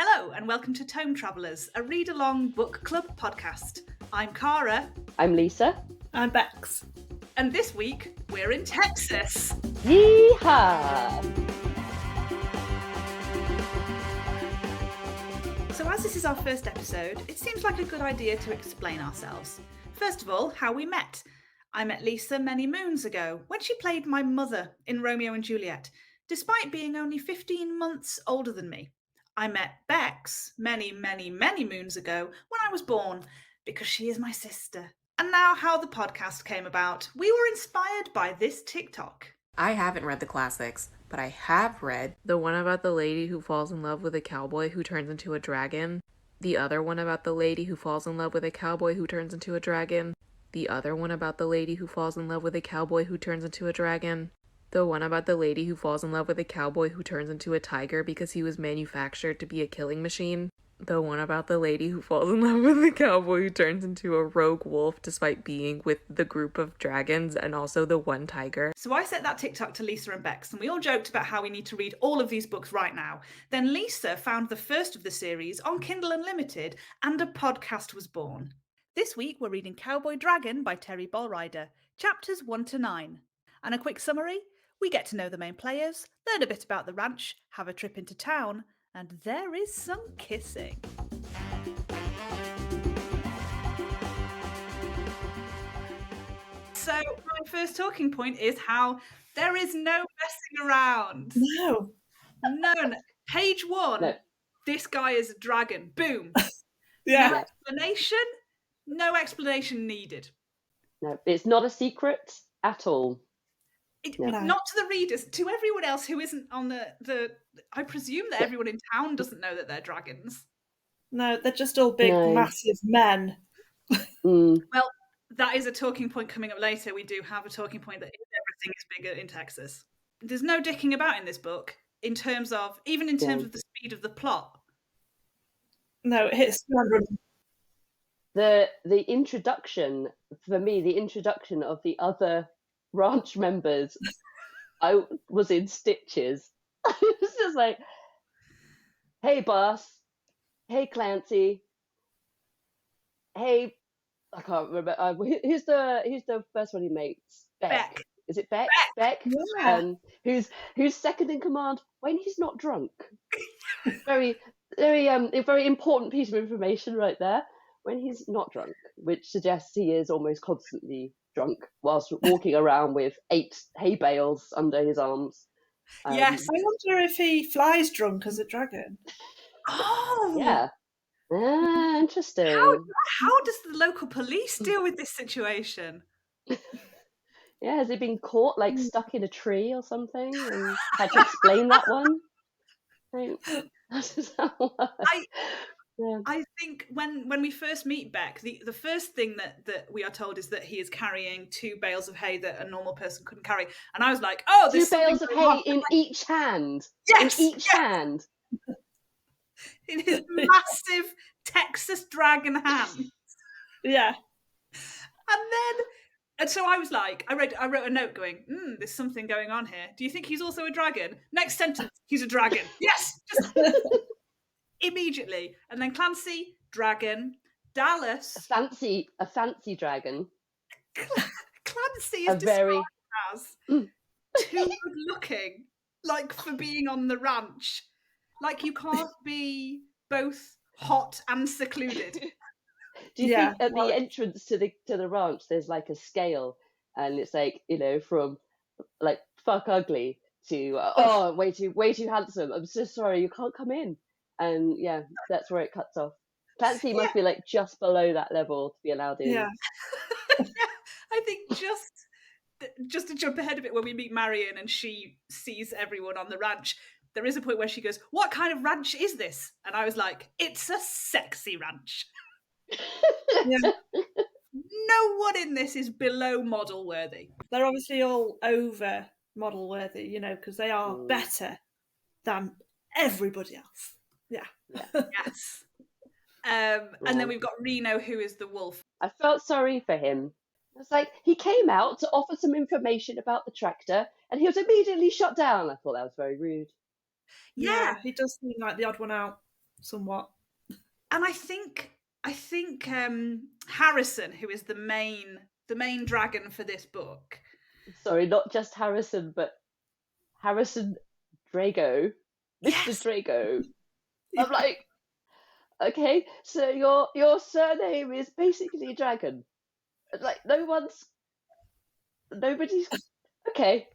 Hello and welcome to Tome Travellers, a read-along book club podcast. I'm Cara. I'm Lisa. I'm Becks. And this week, we're in Texas. Yeehaw! So as this is our first episode, it seems like a good idea to explain ourselves. First of all, how we met. I met Lisa many moons ago when she played my mother in Romeo and Juliet, despite being only 15 months older than me. I met Becks many moons ago when I was born, because she is my sister. And now how the podcast came about. We were inspired by this TikTok. I haven't read the classics, but I have read the one about the lady who falls in love with a cowboy who turns into a dragon, the other one about the lady who falls in love with a cowboy who turns into a dragon, the other one about the lady who falls in love with a cowboy who turns into a dragon, the one about the lady who falls in love with a cowboy who turns into a tiger because he was manufactured to be a killing machine, the one about the lady who falls in love with a cowboy who turns into a rogue wolf despite being with the group of dragons, and also the one tiger. So I sent that TikTok to Lisa and Becks, and we all joked about how we need to read all of these books right now. Then Lisa found the first of the series on Kindle Unlimited, and a podcast was born. This week we're reading Cowboy Dragon by Terry Bolryder, chapters 1 to 9. And a quick summary, we get to know the main players, learn a bit about the ranch, have a trip into town, and there is some kissing. So my first talking point is how there is no messing around. No. None. Page 1, No. This guy is a dragon. Boom. Yeah. No explanation? No explanation needed. No, it's not a secret at all. No. Not to the readers, to everyone else who isn't on the I presume that everyone in town doesn't know that they're dragons. No, they're just all big, No. massive men. Mm. Well, that is a talking point coming up later. We do have a talking point that everything is bigger in Texas. There's no dicking about in this book, in terms of of the speed of the plot. No, it hits 200. The introduction, for me, the introduction of the other ranch members, I was in stitches. It was just like, hey, boss. Hey, Clancy. Hey, I can't remember. Who's the first one he makes? Beck. Is it Beck? Beck. Yeah. Who's second in command when he's not drunk. Very a very important piece of information right there. When he's not drunk, which suggests he is almost constantly drunk whilst walking around with 8 hay bales under his arms. Yes. I wonder if he flies drunk as a dragon. Oh! Yeah. Interesting. How does the local police deal with this situation? Yeah, has he been caught, like, stuck in a tree or something, and had to explain that one? That is how it works. I think when we first meet Beck, the first thing that we are told is that he is carrying 2 bales of hay that a normal person couldn't carry. And I was like, oh, 2 bales of hay in each hand. Yes! In each hand. In his massive Texas dragon hand. Yeah. And so I was like, I wrote a note going, there's something going on here. Do you think he's also a dragon? Next sentence, he's a dragon. Yes! Just immediately. And then Clancy, dragon. Dallas. A fancy dragon. Clancy is described as too good looking, like for being on the ranch. Like you can't be both hot and secluded. Do you think at the entrance to the ranch there's like a scale, and it's like, from like fuck ugly to way too handsome, I'm so sorry, you can't come in, and yeah, that's where it cuts off. Clancy must be like just below that level to be allowed in. Yeah. I think just to jump ahead a bit, when we meet Marion and she sees everyone on the ranch, there is a point where she goes, what kind of ranch is this? And I was like, it's a sexy ranch. Yeah. No one in this is below model worthy. They're obviously all over model worthy, because they are better than everybody else. Yeah. Yes. And then we've got Reno, who is the wolf. I felt sorry for him. It's like, he came out to offer some information about the tractor, and he was immediately shot down. I thought that was very rude. Yeah. He does seem like the odd one out. somewhat. And I think Harrison, who is the main dragon for this book. Sorry, not just Harrison, but Harrison Drago, Mr. Drago. Yeah. I'm like, okay, so your surname is basically dragon. Like nobody's okay,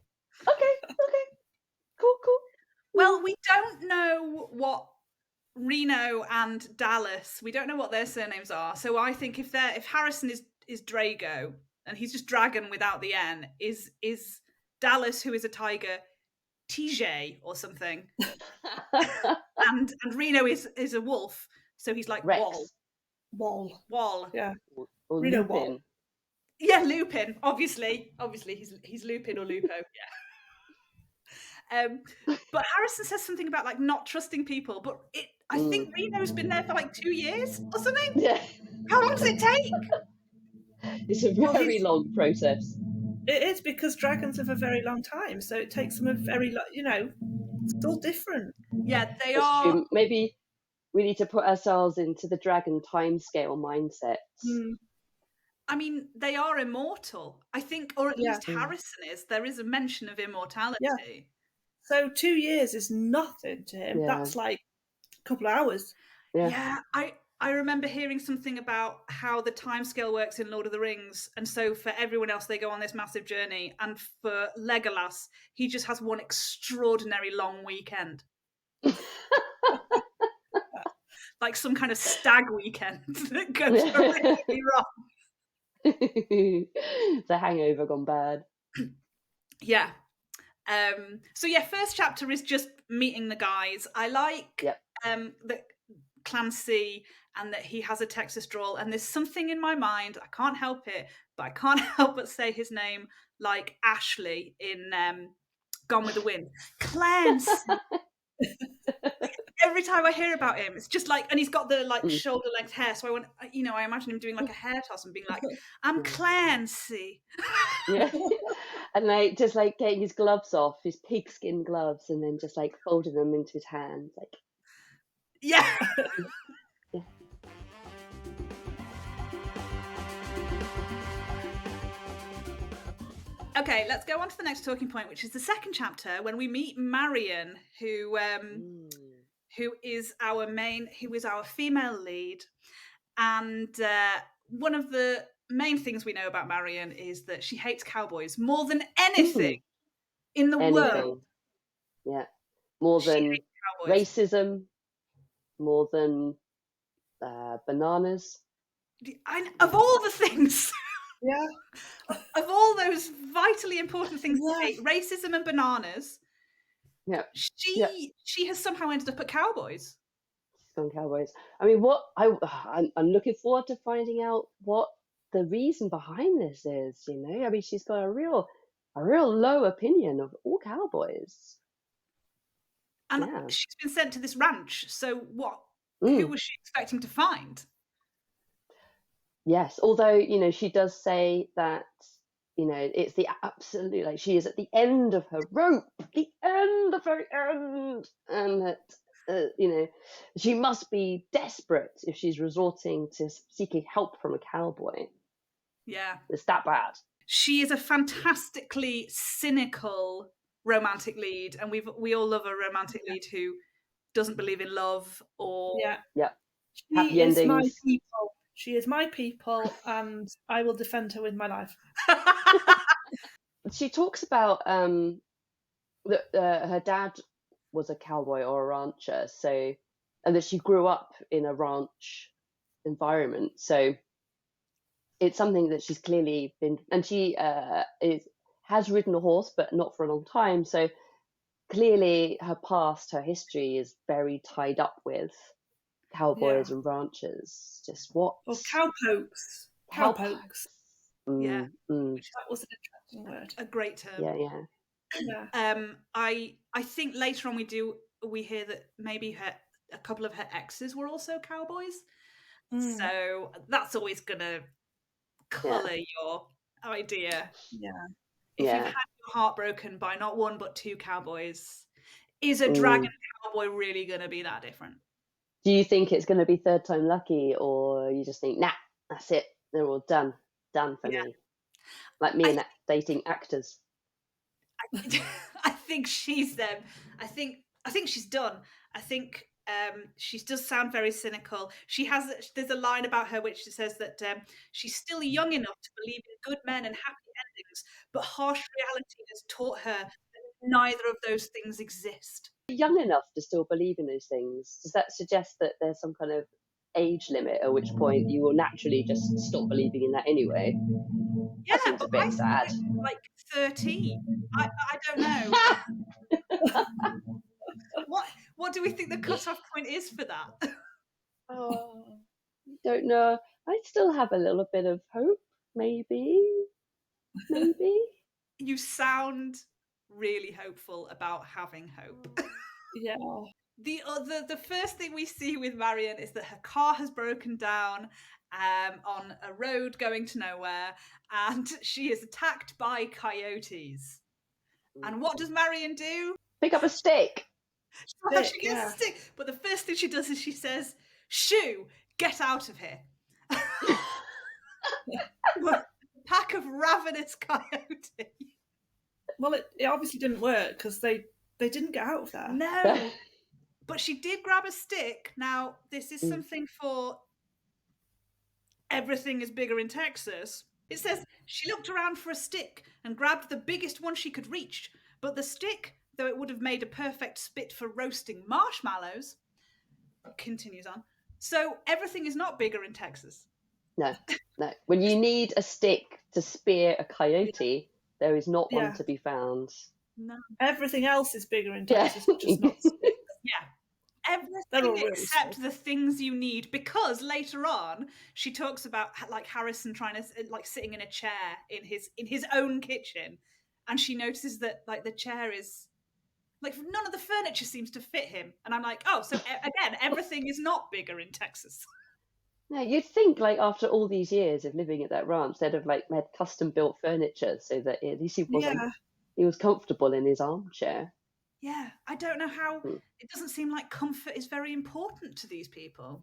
cool. Well, we don't know what Reno and Dallas, we don't know what their surnames are. So I think if Harrison is Drago and he's just dragon without the N, is Dallas, who is a tiger, TJ or something. and Reno is a wolf, so he's like Rex. Wall. Yeah. Or Reno Lupin. Wall. Yeah, Lupin. Obviously he's Lupin or Lupo. Yeah. But Harrison says something about like not trusting people, but I think Reno's been there for like 2 years or something. Yeah. How long does it take? It's a very long process. It is, because dragons live a very long time, so it takes them a very it's all different. Yeah, they That's are. true. Maybe we need to put ourselves into the dragon timescale mindset. I mean, they are immortal, I think, or at least Harrison is. There is a mention of immortality. Yeah. So 2 years is nothing to him. Yeah. That's like a couple of hours. Yeah, I remember hearing something about how the timescale works in Lord of the Rings, and so for everyone else, they go on this massive journey, and for Legolas, he just has one extraordinary long weekend. Like some kind of stag weekend that goes really wrong. The Hangover gone bad. Yeah. So yeah, first chapter is just meeting the guys. I like that Clancy, and that he has a Texas drawl, and there's something in my mind, I can't help it, but I can't help but say his name like Ashley in Gone with the Wind. Clancy. Every time I hear about him, it's just like, and he's got the like shoulder length hair, so I imagine him doing like a hair toss and being like, I'm Clancy. Yeah. And like just like getting his gloves off, his pigskin gloves, and then just like folding them into his hands, like. Yeah. Okay, let's go on to the next talking point, which is the second chapter, when we meet Marion, who is our female lead. And one of the main things we know about Marion is that she hates cowboys more than anything in the world. Yeah. More than racism, more than bananas. Of all the things. Yeah. Of all those vitally important things to hate, racism and bananas. Yeah. She has somehow ended up at Cowboys. She's gone Cowboys. I mean, I'm looking forward to finding out what the reason behind this is. I mean, she's got a real low opinion of all Cowboys. And she's been sent to this ranch. So what? Who was she expecting to find? Yes, although she does say that it's the absolute, like, she is at the end of her rope, the very end, and that she must be desperate if she's resorting to seeking help from a cowboy. Yeah, it's that bad. She is a fantastically cynical romantic lead, and we all love a romantic lead who doesn't believe in love or happy endings. My people. She is my people, and I will defend her with my life. She talks about that her dad was a cowboy or a rancher, and that she grew up in a ranch environment. So it's something that she's clearly been, and she has ridden a horse, but not for a long time. So clearly her past, her history is very tied up with cowboys and ranchers. Just what? Or cowpokes. Cowpokes. Yeah. Which that was an interesting word. A great term. Yeah. I think later on we hear that maybe a couple of her exes were also cowboys. So that's always gonna colour your idea. Yeah. If you've had your heart broken by not one but two cowboys, is a dragon cowboy really gonna be that different? Do you think it's going to be third time lucky, or you just think, nah, that's it, they're all done for me? Like me and dating actors. I think she's them. I think she's done. I think she does sound very cynical. There's a line about her which says that she's still young enough to believe in good men and happy endings, but harsh reality has taught her that neither of those things exist. Young enough to still believe in those things, does that suggest that there's some kind of age limit at which point you will naturally just stop believing in that anyway? Yeah, that seems a bit sad. Like 13. I don't know. What do we think the cutoff point is for that? Oh, don't know. I still have a little bit of hope. Maybe. You sound really hopeful about having hope. Yeah. The first thing we see with Marion is that her car has broken down on a road going to nowhere, and she is attacked by coyotes. And what does Marion do? Pick up a stick. She gets a stick. But the first thing she does is she says, "Shoo, get out of here." Pack of ravenous coyotes. Well, it obviously didn't work because they didn't get out of there. No. But she did grab a stick. Now, this is something for Everything is Bigger in Texas. It says she looked around for a stick and grabbed the biggest one she could reach. But the stick, though it would have made a perfect spit for roasting marshmallows, continues on. So everything is not bigger in Texas. No. When you need a stick to spear a coyote, there is not one to be found. No. Everything else is bigger in Texas, but just not sticks. Yeah. Everything except the things you need, because later on she talks about like Harrison trying to like sitting in a chair in his own kitchen, and she notices that like the chair is like none of the furniture seems to fit him, and I'm like, oh, so again, everything is not bigger in Texas. No, you'd think like after all these years of living at that ranch, they'd have like made custom built furniture so that at least he was comfortable in his armchair. Yeah, I don't know how. It doesn't seem like comfort is very important to these people.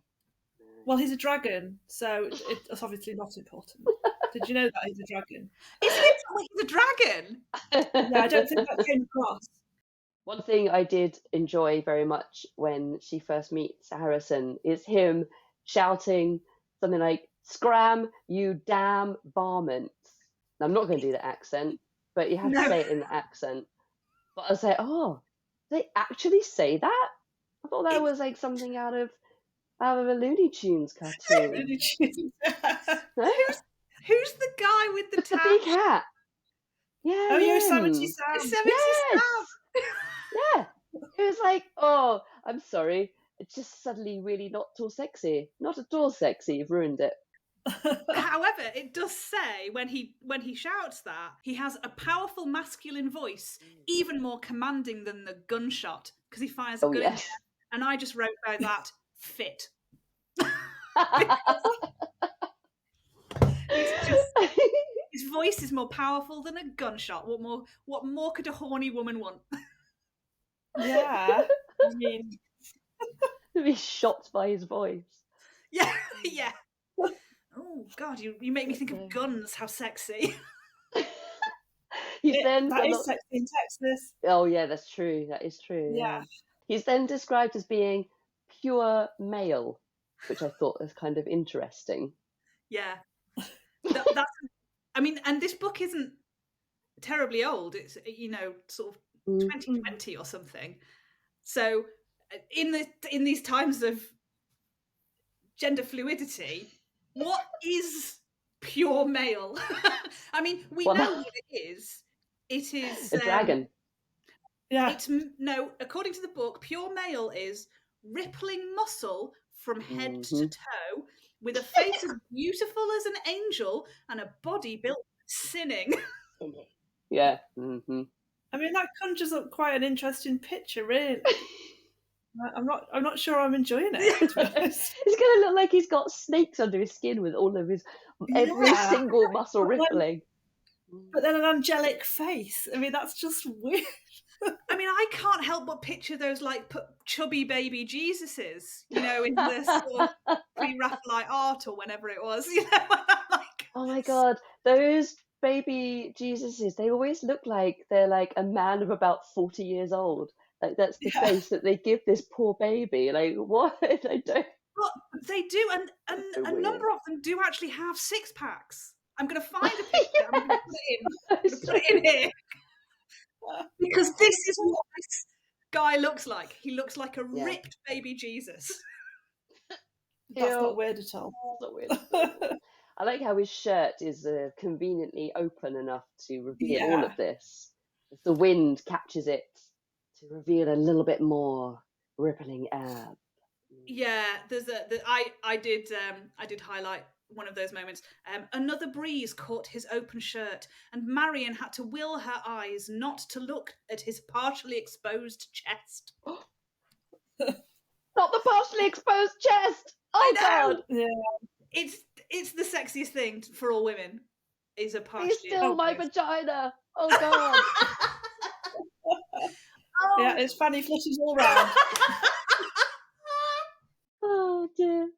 Well, he's a dragon, so it's obviously not important. Did you know that he's a dragon? Is he a dragon? Yeah, I don't think that came across. One thing I did enjoy very much when she first meets Harrison is him shouting something like, "Scram, you damn varmints." Now, I'm not going to do the accent, but you have to say it in the accent. But I was like, oh, they actually say that? I thought that was like something out of a Looney Tunes cartoon. Looney Tunes. No? Who's the guy with the The big hat? Yeah. Oh, Yosemite Sam. Yosemite Sam. Yeah. It was like, oh, I'm sorry. It's just suddenly really not at all sexy. Not at all sexy. You've ruined it. However, it does say when he shouts that, he has a powerful masculine voice, even more commanding than the gunshot, because he fires a gun in the air. And I just wrote by that, fit. It's just, his voice is more powerful than a gunshot. What more could a horny woman want? Yeah. I mean, to be shot by his voice. Yeah. Oh God, you make me think of guns. How sexy! that is sexy in Texas. Oh yeah, that's true. That is true. Yeah. He's then described as being pure male, which I thought was kind of interesting. Yeah, that's. I mean, and this book isn't terribly old. It's sort of 2020 or something. So in these times of gender fluidity, what is pure male? I mean, we know what it is. It is a dragon. Yeah. According to the book, pure male is rippling muscle from head to toe, with a face as beautiful as an angel and a body built for sinning. Yeah. Mm-hmm. I mean, that conjures up quite an interesting picture, really. I'm not sure I'm enjoying it. To be honest. It's going to look like he's got snakes under his skin with all of his every single muscle rippling. But then an angelic face. I mean, that's just weird. I mean, I can't help but picture those like chubby baby Jesuses, you know, in the sort of pre-Raphaelite art or whenever it was, you know. Like, oh my God, those baby Jesuses, they always look like they're like a man of about 40 years old. Like that's the face that they give this poor baby. Like what? I don't. But they do, and So a weird. number of them do actually have six packs. I'm going to find a picture. I'm going to put it in. I'm going to put it in here because this is what this guy looks like. He looks like a ripped baby Jesus. That's not weird at all. That's not weird at all. I like how his shirt is conveniently open enough to reveal all of this. If the wind catches it, to reveal a little bit more rippling ab. Yeah, I did highlight one of those moments. Another breeze caught his open shirt, and Marion had to will her eyes not to look at his partially exposed chest. Not the partially exposed chest. Oh God! Yeah, it's the sexiest thing for all women. Is a partially. He's still my vagina. Oh God! Yeah, it's fanny flushes all round. Oh dear.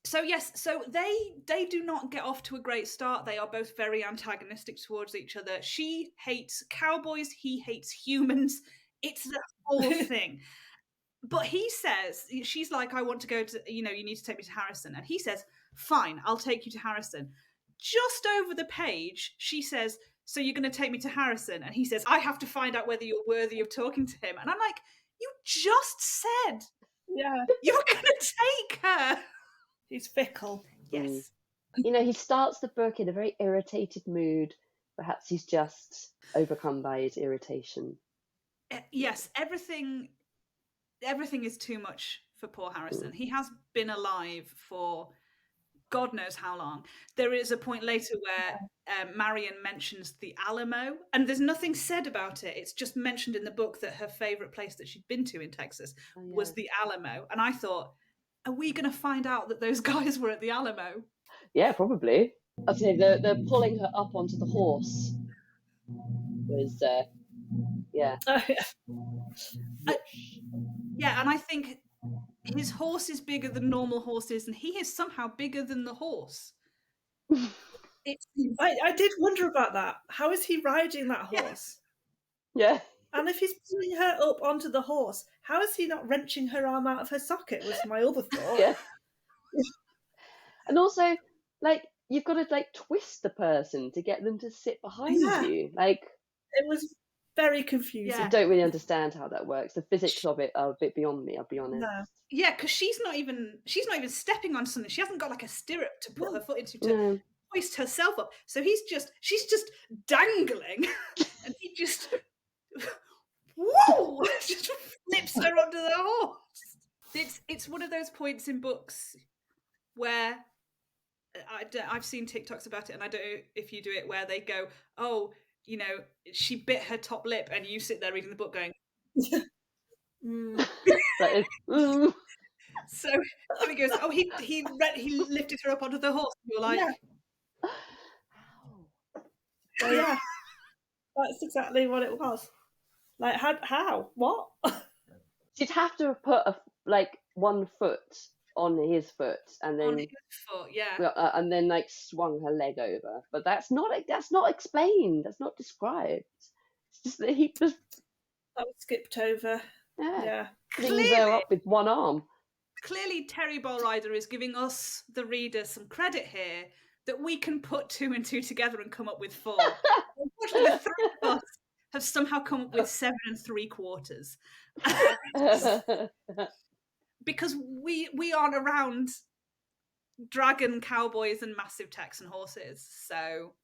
So yes, so they do not get off to a great start. They are both very antagonistic towards each other. She hates cowboys, he hates humans. It's the whole thing. But he says, she's like, I want to go to, you need to take me to Harrison. And he says, fine, I'll take you to Harrison. Just over the page, she says, so you're going to take me to Harrison? And he says, I have to find out whether you're worthy of talking to him. And I'm like, you just said you were going to take her. He's fickle. Yes. He starts the book in a very irritated mood. Perhaps he's just overcome by his irritation. Yes, everything is too much for poor Harrison. He has been alive for God knows how long. There is a point later where Marion mentions the Alamo, and there's nothing said about it. It's just mentioned in the book that her favourite place that she'd been to in Texas was the Alamo. And I thought, are we going to find out that those guys were at the Alamo? Yeah, probably. I'd say the pulling her up onto the horse was, yeah. Yeah, and I think his horse is bigger than normal horses, and he is somehow bigger than the horse. I did wonder about that. How is he riding that horse? Yeah. And if he's pulling her up onto the horse, how is he not wrenching her arm out of her socket, was my other thought. Yeah. And also, like, you've got to, like, twist the person to get them to sit behind you. Like, it was very confusing. I don't really understand how that works. The physics of it are a bit beyond me, I'll be honest. No. Yeah, because she's not even stepping on something. She hasn't got like a stirrup to put her foot into to hoist herself up. So she's just dangling, and he just just flips her onto the horse. It's one of those points in books where I've seen TikToks about it, and I don't know if you do it, where they go, oh, she bit her top lip, and you sit there reading the book going, So he goes, oh, he lifted her up onto the horse. And you're like, yeah, that's exactly what it was. Like, how? What? She'd have to have put one foot on his foot, and then on his foot, and then like swung her leg over. But that's not explained. That's not described. It's just that he just skipped over. Yeah. Flings her up with one arm. Clearly, Terry Bolryder is giving us, the reader, some credit here that we can put 2 and 2 together and come up with 4. Unfortunately, the 3 of us have somehow come up with 7 3/4. Because we aren't around dragon cowboys and massive Texan horses, so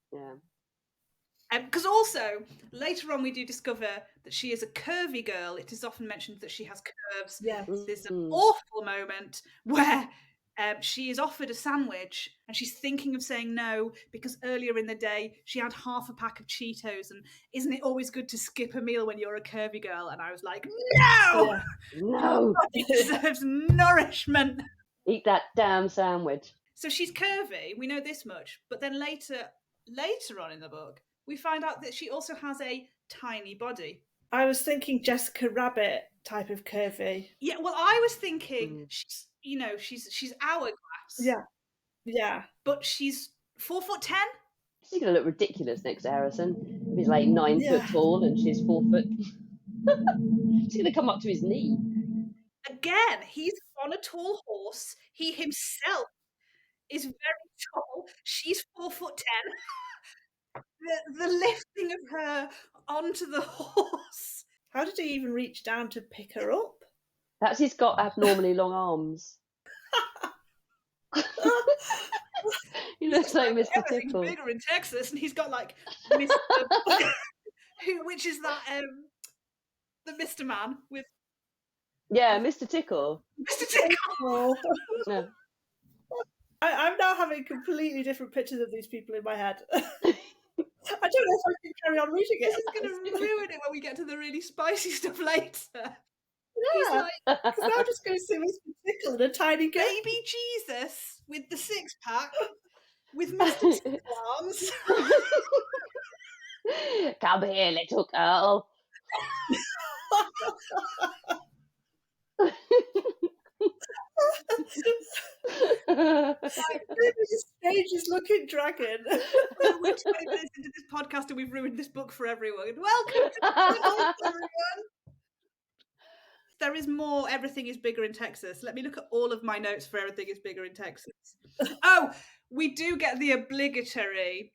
because also later on we do discover that she is a curvy girl. It is often mentioned that she has curves. There's an awful moment where she is offered a sandwich and she's thinking of saying no because earlier in the day she had half a pack of Cheetos, and isn't it always good to skip a meal when you're a curvy girl? And I was like, no, it deserves nourishment. Eat that damn sandwich. So she's curvy, we know this much, but then later on in the book we find out that she also has a tiny body. I was thinking Jessica Rabbit type of curvy. Yeah, well, I was thinking she's, she's hourglass. Yeah. But she's 4'10". She's gonna look ridiculous next to Harrison. If he's like 9 foot tall and she's 4 foot. She's gonna come up to his knee. Again, he's on a tall horse. He himself is very tall. She's 4'10". The lifting of her onto the horse. How did he even reach down to pick her up? Perhaps he's got abnormally long arms. He looks like Mr. Everything's Tickle. bigger in Texas, and he's got like Mr. which is that the Mr. Man with Mr. Tickle. Mr. Tickle. Yeah. I'm now having completely different pictures of these people in my head. I don't know if I can carry on reading it. This is going to ruin it when we get to the really spicy stuff later. Yeah, because now I'm just going to see Mr. Tickle and a tiny girl. Baby Jesus with the six-pack with Mr. Tickle arms. Come here, little girl. The strangest looking dragon. We're 20 minutes into this podcast and we've ruined this book for everyone. Welcome to the podcast, everyone. There is more Everything is Bigger in Texas. Let me look at all of my notes for Everything is Bigger in Texas. Oh, we do get the obligatory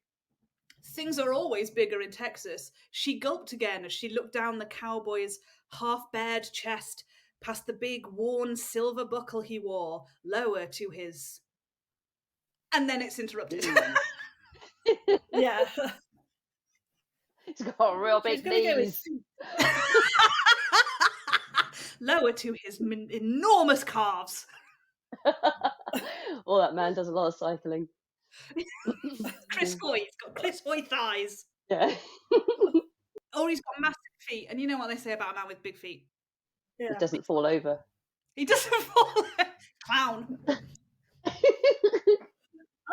things are always bigger in Texas. She gulped again as she looked down the cowboy's half-bared chest, past the big worn silver buckle he wore, lower to his... And then it's interrupted. Yeah. He's got real big knees. Lower to his enormous calves. Oh, that man does a lot of cycling. Chris Hoy, he's got Chris Hoy thighs. Yeah. Or he's got massive feet. And you know what they say about a man with big feet? Yeah. He doesn't fall over. He doesn't fall over. Clown.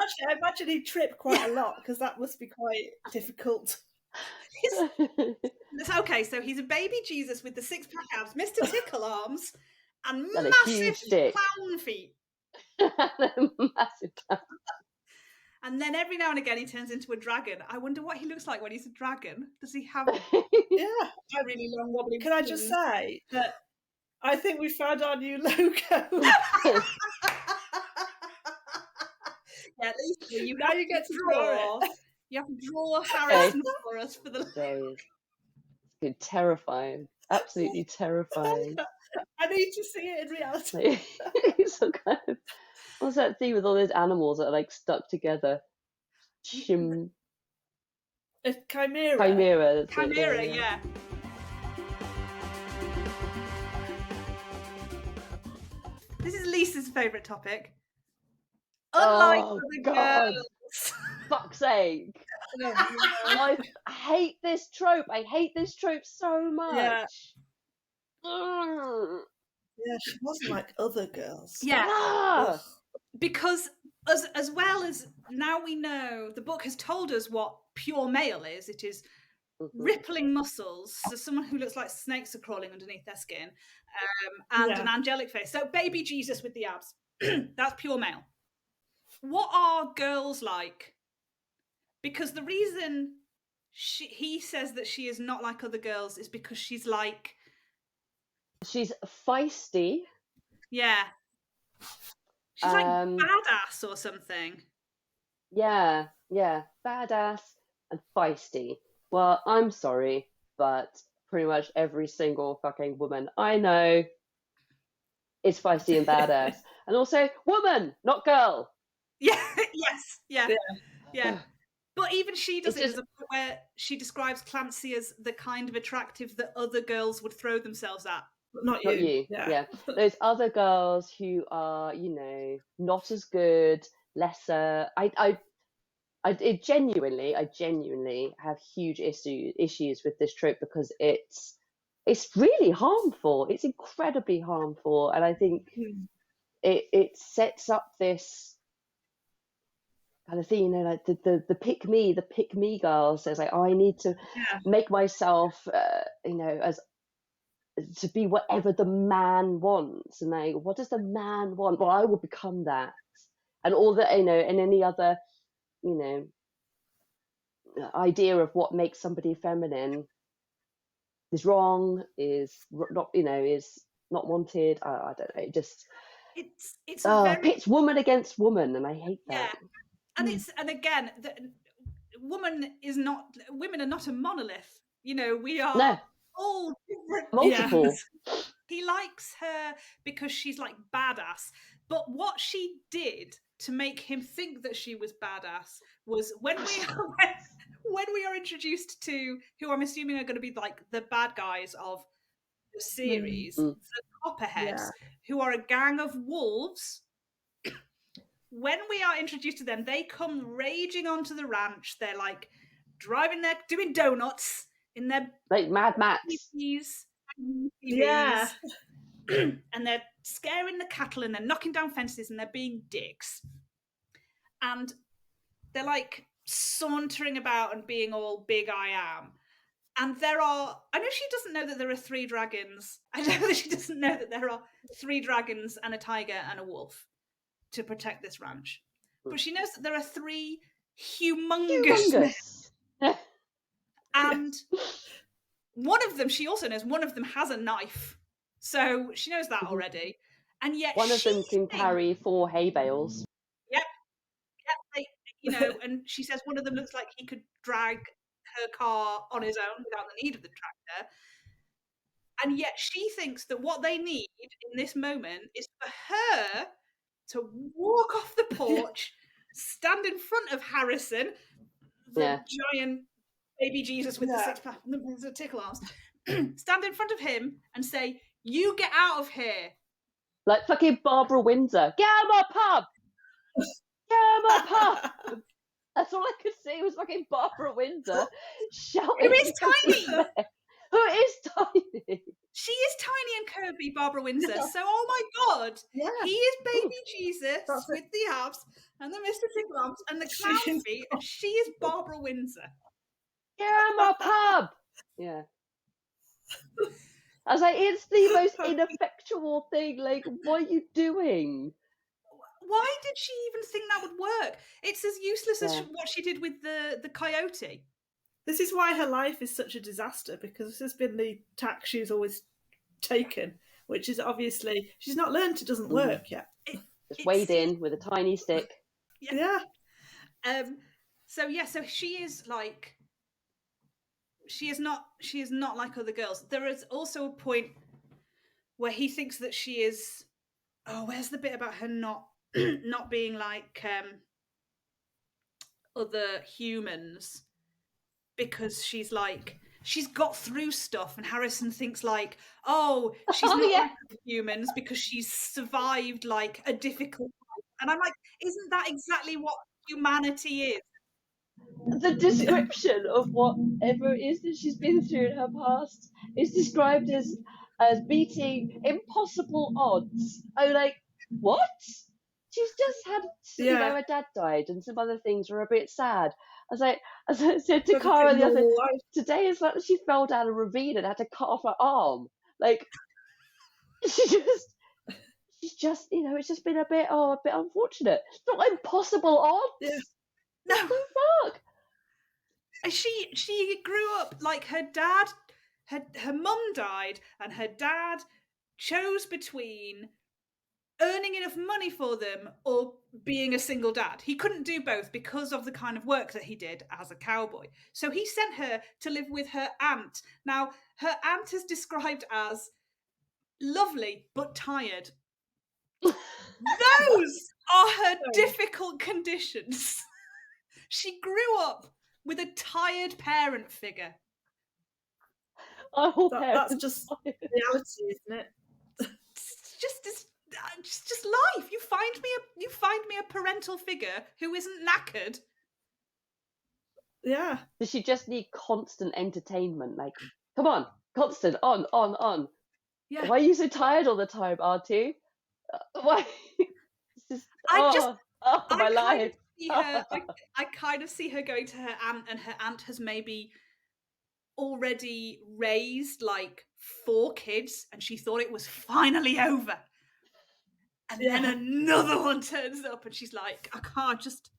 Actually, I imagine he'd trip quite a lot because that must be quite difficult. Okay, so he's a baby Jesus with the six-pack abs, Mr. Tickle arms, and a massive huge dick. clown feet. Massive clown. And then every now and again he turns into a dragon. I wonder what he looks like when he's a dragon. Does he have Yeah. a really long wobbly... Can I just say that I think we found our new logo. Yeah, at least you Now you get to draw it. You have to draw Harrison for us for the... It's been terrifying. Absolutely terrifying. I need to see it in reality. It's some kind of... What's that thing with all those animals that are like stuck together? A chimera. Chimera. That's Chimera, it, yeah. This is Lisa's favourite topic. Unlike the girls. Fuck's sake. I hate this trope. I hate this trope so much. Yeah. Yeah, she wasn't like other girls. Yeah. Ah! Because as well as now we know, the book has told us what pure male is. It is rippling muscles, so someone who looks like snakes are crawling underneath their skin, and an angelic face. So baby Jesus with the abs. That's pure male. What are girls like? Because the reason he says that she is not like other girls is because she's like... She's feisty. Yeah. She's like badass or something. Yeah. Badass and feisty. Well, I'm sorry, but pretty much every single fucking woman I know is feisty and badass. And also, woman, not girl. Yeah, yes, yeah. But even she does it as a point where she describes Clancy as the kind of attractive that other girls would throw themselves at. Not you. Yeah. Those other girls who are, not as good, lesser. I genuinely have huge issues with this trope because it's really harmful. It's incredibly harmful, and I think it sets up this kind of thing, like the pick me girl says like, oh, I need to make myself, as to be whatever the man wants, and like, what does the man want? Well, I will become that, and all the, and any other, idea of what makes somebody feminine is wrong, is not, is not wanted. I don't know. It just it's very pits woman against woman, and I hate that. And and again, women are not a monolith. We are all different. Multiple. He likes her because she's like badass, but what she did to make him think that she was badass was when we are introduced to who I'm assuming are going to be like the bad guys of the series, the Copperheads, who are a gang of wolves. When we are introduced to them, they come raging onto the ranch. They're like doing donuts in their like Mad Max. Yeah. And they're scaring the cattle and they're knocking down fences and they're being dicks. And they're like sauntering about and being all big I am. And I know she doesn't know that there are 3 dragons. I know that she doesn't know that there are 3 dragons and a tiger and a wolf to protect this ranch. But she knows that there are 3 humongous. And she also knows one of them has a knife. So she knows that already. And yet one of them can carry 4 hay bales. Yep. And she says one of them looks like he could drag her car on his own without the need of the tractor. And yet she thinks that what they need in this moment is for her to walk off the porch, stand in front of Harrison, the giant baby Jesus with the tickle arms, stand in front of him and say, "You get out of here." Like fucking Barbara Windsor. Get out of my pub! Get out of my pub! That's all I could see was fucking Barbara Windsor shouting. Who is tiny? Who is tiny? She is tiny and curvy, Barbara Windsor. So, oh my God, he is baby Jesus with the abs and the Mr. Tickle arms and the clown feet, and she is Barbara Windsor. Get out of my pub! Yeah. I was like, it's the most ineffectual thing. Like, what are you doing? Why did she even think that would work? It's as useless as what she did with the coyote. This is why her life is such a disaster, because this has been the tack she's always taken, which is obviously she's not learned it doesn't work yet. Just wade in with a tiny stick. Yeah. So she is like, she is not like other girls. There is also a point where he thinks that she is. Oh, where's the bit about her not being like other humans? Because she's got through stuff, and Harrison thinks like, oh, she's not like humans because she's survived like a difficult life. And I'm like, isn't that exactly what humanity is? The description of whatever it is that she's been through in her past is described as beating impossible odds. I'm like, what? She's just had, her dad died and some other things were a bit sad. As I said to Cara the other today, it's like she fell down a ravine and had to cut off her arm. Like, she's just, it's just been a bit unfortunate. It's not impossible odds. Yeah. No. What the fuck? She grew up like her dad, her mum died, and her dad chose between earning enough money for them or being a single dad. He couldn't do both because of the kind of work that he did as a cowboy. So he sent her to live with her aunt. Now, her aunt is described as lovely but tired. Those are her difficult conditions. She grew up with a tired parent figure. That's just reality, isn't it? It's just life. You find me a parental figure who isn't knackered. Yeah. Does she just need constant entertainment? Like, come on, constant, on. Yeah. Why are you so tired all the time, R2? Why? It's just, my life. see her. I kind of see her going to her aunt, and her aunt has maybe already raised like 4 kids, and she thought it was finally over. And then another one turns up, and she's like, I can't just.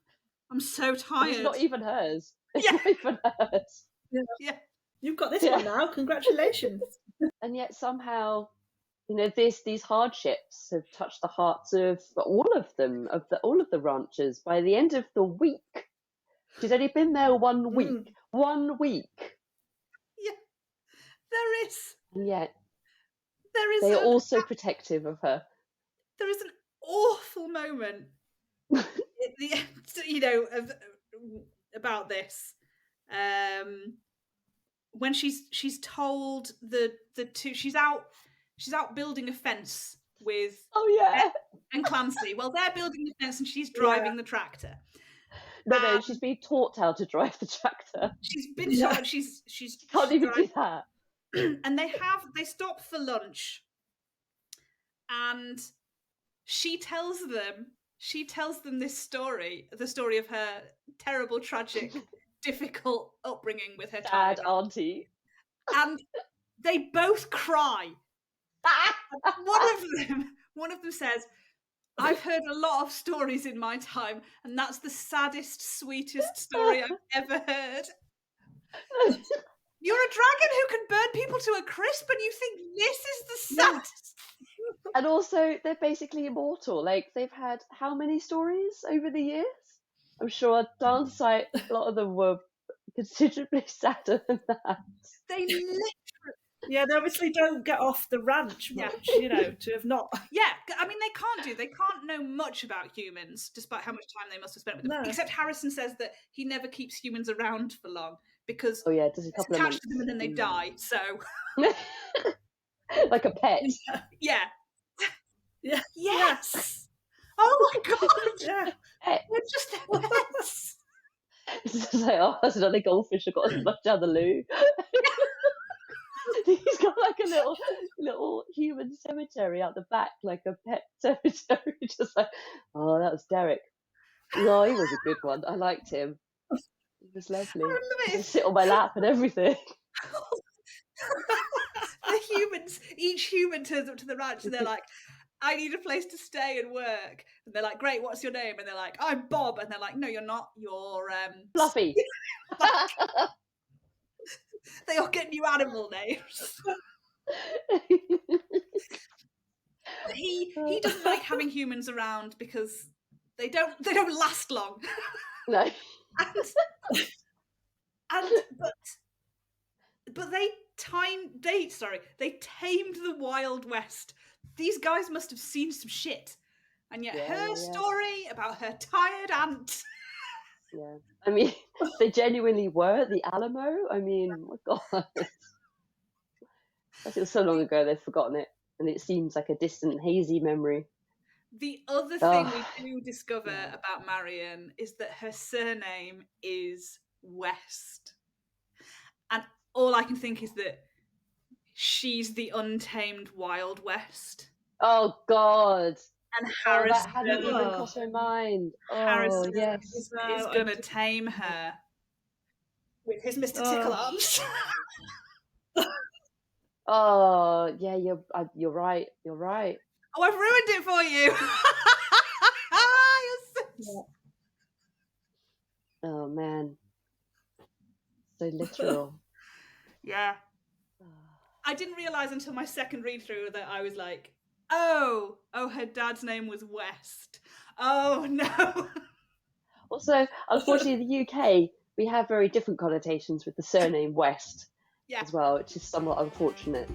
I'm so tired. It's not even hers. It's Yeah. not even hers. Yeah. You've got this one now. Congratulations. And yet somehow, you know, these hardships have touched the hearts of all of them, all of the ranchers. By the end of the week, she's only been there 1 week. 1 week. Yeah. There is. And yet they are also protective of her. There is an awful moment at the end, you know, about this. When she's told the two, she's out building a fence with Becks and Clancy. Well, they're building the fence and she's driving the tractor. No, she's being taught how to drive the tractor. She's been taught. She can't even do that. And they stop for lunch, and she tells them this story, the story of her terrible, tragic, difficult upbringing with her dad, auntie, and they both cry. One of them says, I've heard a lot of stories in my time, and that's the saddest, sweetest story I've ever heard. You're a dragon who can burn people to a crisp, and you think this is the saddest. And also, they're basically immortal. Like, they've had how many stories over the years? I'm sure down sight, a lot of them were considerably sadder than that. They literally... Yeah, they obviously don't get off the ranch much, you know, to have not... Yeah, I mean, they can't know much about humans, despite how much time they must have spent with them. No. Except Harrison says that he never keeps humans around for long, because just a couple of months. To them and then they die, so... Like a pet. Yeah. Yeah. Yes! Oh my god! Yeah. They're just their pets! It's just like, oh, that's another goldfish I got as much down the loo. He's got like a little human cemetery out the back, like a pet cemetery. Just like, oh, that was Derek. No, he was a good one. I liked him. He was lovely. He would sit on my lap and everything. The humans, each human turns up to the ranch and they're like, I need a place to stay and work. And they're like, great, what's your name? And they're like, I'm Bob. And they're like, no, you're not. You're Fluffy. They all get new animal names. He doesn't like having humans around because they don't last long. No. But they tamed the Wild West. These guys must have seen some shit. And yet her story about her tired aunt. Yeah. I mean, they genuinely were the Alamo. I mean, oh my God. It was so long ago they've forgotten it. And it seems like a distant, hazy memory. The other thing we do discover about Marion is that her surname is West. And all I can think is that she's the untamed Wild West. Oh, God. And Harrison... that hadn't even crossed my mind. Harrison yes. is going to tame her with his Mr. Tickle Arms. Oh, yeah, you're right. You're right. Oh, I've ruined it for you. Oh, man. So literal. Yeah. I didn't realise until my second read through that I was like, oh, her dad's name was West. Oh, no. Also, unfortunately, in the UK, we have very different connotations with the surname West as well, which is somewhat unfortunate.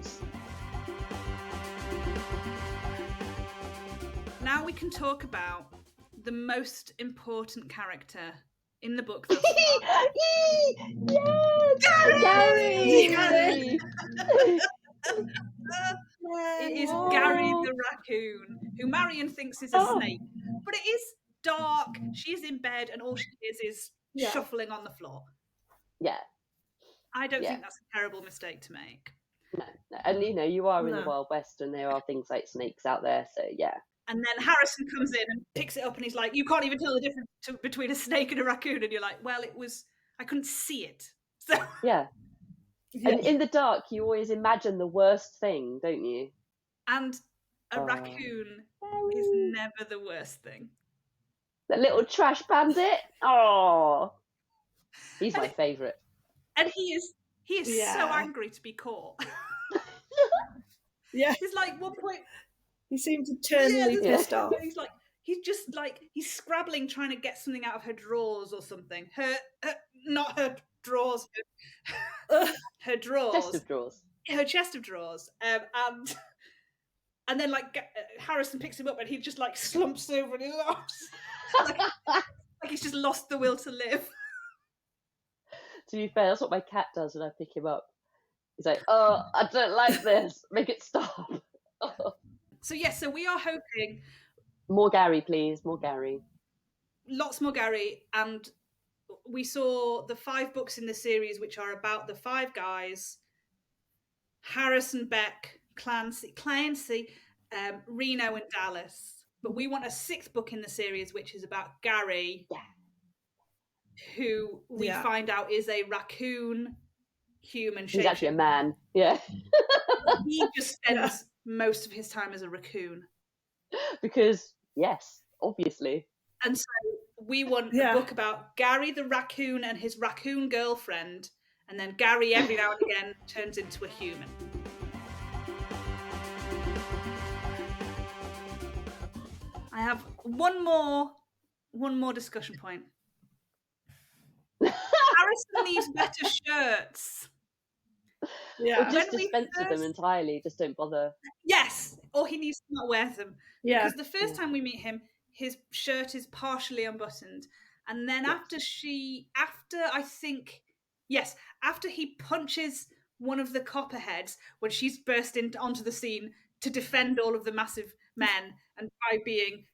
Now we can talk about the most important character in the book. Gary! It is Gary the raccoon, who Marion thinks is a snake. But it is dark, she is in bed, and all she is shuffling on the floor. Yeah. I don't think that's a terrible mistake to make. No. And, you know, you are in the Wild West and there are things like snakes out there, so yeah. And then Harrison comes in and picks it up, and he's like, "You can't even tell the difference between a snake and a raccoon." And you're like, "Well, I couldn't see it." So yeah. And in the dark, you always imagine the worst thing, don't you? And a raccoon is never the worst thing. The little trash bandit. Oh, he's my favourite. And he is so angry to be caught. Yeah. He's like, one point, he seems eternally pissed off. He's scrabbling trying to get something out of her drawers or something. Not her drawers, her drawers. Chest of drawers. Her chest of drawers. And then Harrison picks him up and he just like slumps over in his arms. like he's just lost the will to live. To be fair, that's what my cat does when I pick him up. He's like, "Oh, I don't like this. Make it stop." So we are hoping more Gary, please. More Gary. Lots more Gary. And we saw the 5 books in the series which are about the 5 guys: Harrison, Beck, Clancy, Reno, and Dallas. But we want a 6th book in the series which is about Gary, who we find out is a raccoon human shape. He's actually a man. Yeah. He just spends most of his time as a raccoon. Because, yes, obviously. And so we want a book about Gary the raccoon and his raccoon girlfriend, and then Gary every now and again turns into a human. I have one more discussion point. Harrison needs better shirts. Yeah. Or just dispense with them entirely. Just don't bother. Yes. Or he needs to not wear them. Yeah. Because the first time we meet him, his shirt is partially unbuttoned. And then after he punches one of the copperheads when she's burst onto the scene to defend all of the massive men, and by being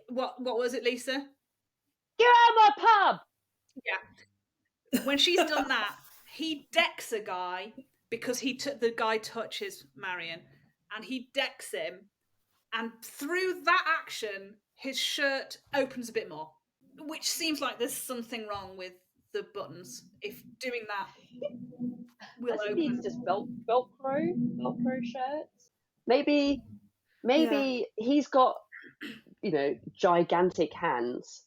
what was it, Lisa? Get out of my pub! Yeah. When she's done that, he decks a guy because the guy touches Marion, and he decks him, and through that action, his shirt opens a bit more, which seems like there's something wrong with the buttons. If doing that will open. He's just Velcro shirts. Maybe he's got, gigantic hands,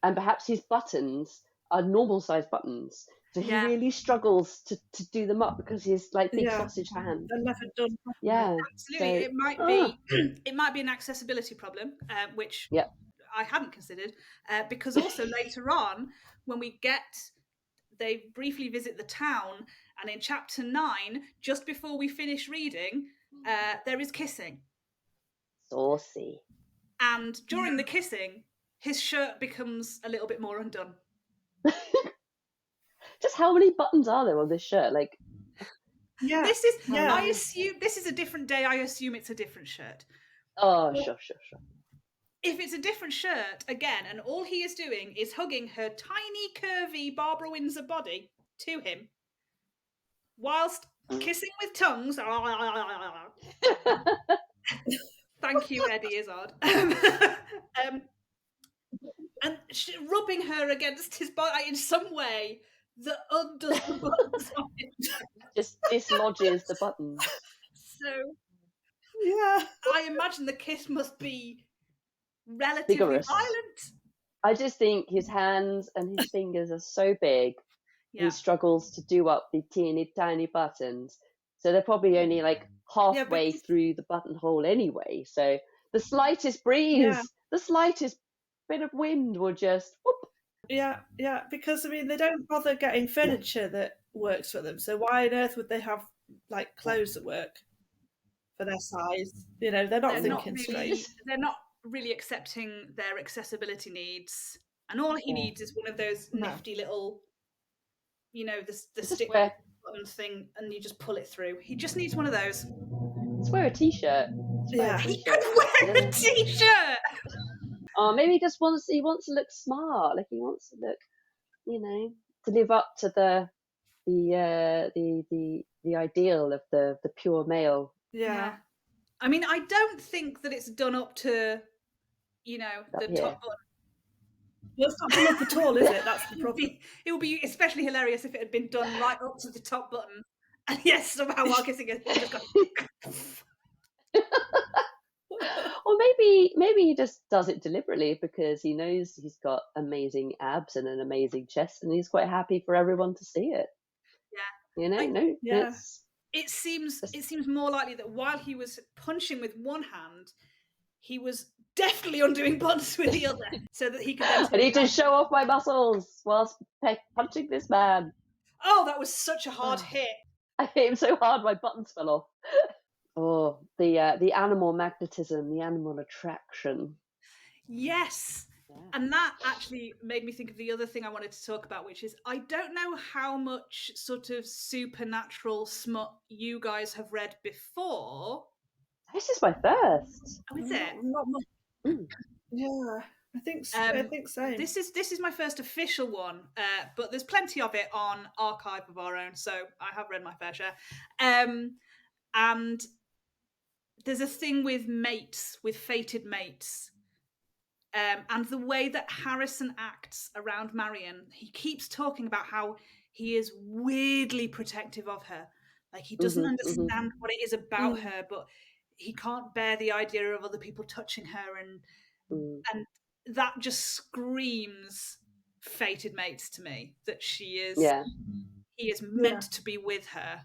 and perhaps his buttons are normal sized buttons, so he really struggles to do them up because he's like big sausage hands. They're never done. Absolutely. So, it might be an accessibility problem, which I hadn't considered, because also later on when they briefly visit the town, and in chapter 9, just before we finish reading, there is kissing. Saucy. And during the kissing, his shirt becomes a little bit more undone. Just how many buttons are there on this shirt? I assume this is a different day. I assume it's a different shirt. Oh, sure. If it's a different shirt, again, and all he is doing is hugging her tiny, curvy Barbara Windsor body to him, whilst kissing with tongues. Thank you, Eddie Izzard. And rubbing her against his body in some way that undoes the buttons on it. Just dislodges the buttons. So, I imagine the kiss must be relatively violent. I just think his hands and his fingers are so big, he struggles to do up the teeny tiny buttons. So they're probably only halfway through the buttonhole anyway. So the slightest breeze, the slightest bit of wind will just whoop. Yeah, because they don't bother getting furniture that works for them. So why on earth would they have clothes that work for their size? They're not thinking straight. They're not really accepting their accessibility needs, and all he needs is one of those nifty little, the stick button thing, and you just pull it through. He just needs one of those. Let's wear a t-shirt. He could wear a t-shirt. Or maybe he wants to look smart. He wants to look, to live up to the ideal of the pure male. Yeah. I mean, I don't think that it's done up to, the top button. Well, it's not done up at all, is it? That's the problem. It would be especially hilarious if it had been done right up to the top button. And yes, somehow while kissing it, just got... Or maybe he just does it deliberately because he knows he's got amazing abs and an amazing chest, and he's quite happy for everyone to see it. Yeah, it seems more likely that while he was punching with one hand, he was definitely undoing buttons with the other, so that he could then... I need to show off my muscles whilst punching this man. Oh, that was such a hard hit. I hit him so hard my buttons fell off. Oh, the animal magnetism, the animal attraction. Yes. Yeah. And that actually made me think of the other thing I wanted to talk about, which is I don't know how much sort of supernatural smut you guys have read before. This is my first. Oh, is it? Not much. Yeah, I think so. This is my first official one, but there's plenty of it on archive of our own, so I have read my fair share. And there's a thing with mates, with fated mates. And the way that Harrison acts around Marion, he keeps talking about how he is weirdly protective of her. Like he doesn't understand what it is about her, but he can't bear the idea of other people touching her, and that just screams fated mates to me. That he is meant to be with her.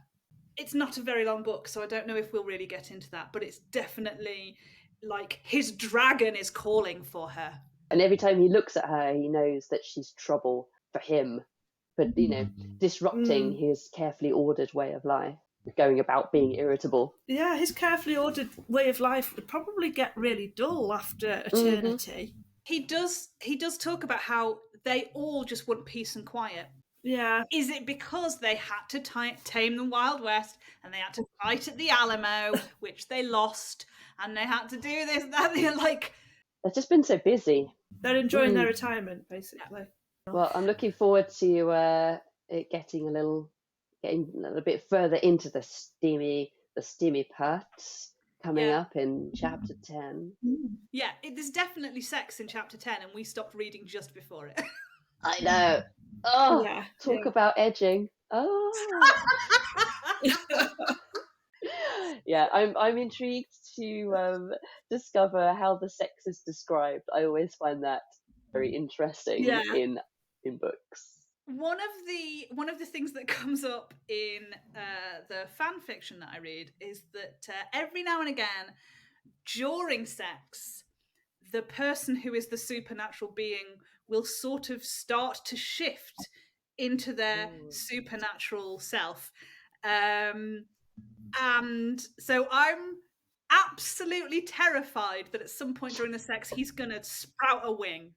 It's not a very long book, so I don't know if we'll really get into that, but it's definitely like his dragon is calling for her. And every time he looks at her, he knows that she's trouble for him, but, disrupting his carefully ordered way of life, going about being irritable. Yeah, his carefully ordered way of life would probably get really dull after eternity. He does talk about how they all just want peace and quiet. Yeah. Is it because they had to tame the Wild West and they had to fight at the Alamo, which they lost, and they had to do this, that, they're like... They've just been so busy. They're enjoying their retirement, basically. Well, I'm looking forward to it getting a little bit further into the steamy parts coming up in chapter 10. Yeah, there's definitely sex in chapter 10, and we stopped reading just before it. I know. Oh, yeah, talk about edging. Oh. Yeah, I'm intrigued to discover how the sex is described. I always find that very interesting in books. One of the things that comes up in the fan fiction that I read is that every now and again, during sex, the person who is the supernatural being will sort of start to shift into their supernatural self. And so I'm absolutely terrified that at some point during the sex, he's going to sprout a wing.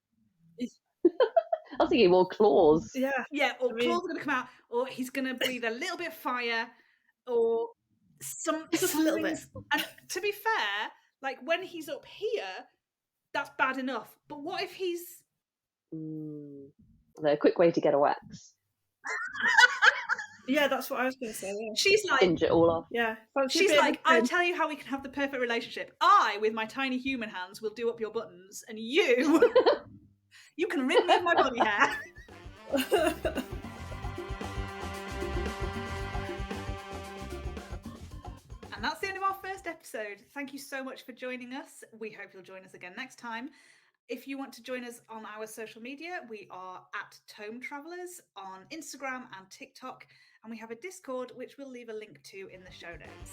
I was thinking more claws. Yeah, or claws are going to come out, or he's going to breathe a little bit of fire, or just a little bit. And to be fair, like when he's up here, that's bad enough. But what if he's... A quick way to get a wax. Yeah, that's what I was going to say. Yeah. She's like... Singe it all off. Yeah. She's like, I'll tell you how we can have the perfect relationship. I, with my tiny human hands, will do up your buttons, and you... you can rid me of my body hair. And that's the end of our first episode. Thank you so much for joining us. We hope you'll join us again next time. If you want to join us on our social media, we are at Tome Travelers on Instagram and TikTok, and we have a Discord, which we'll leave a link to in the show notes.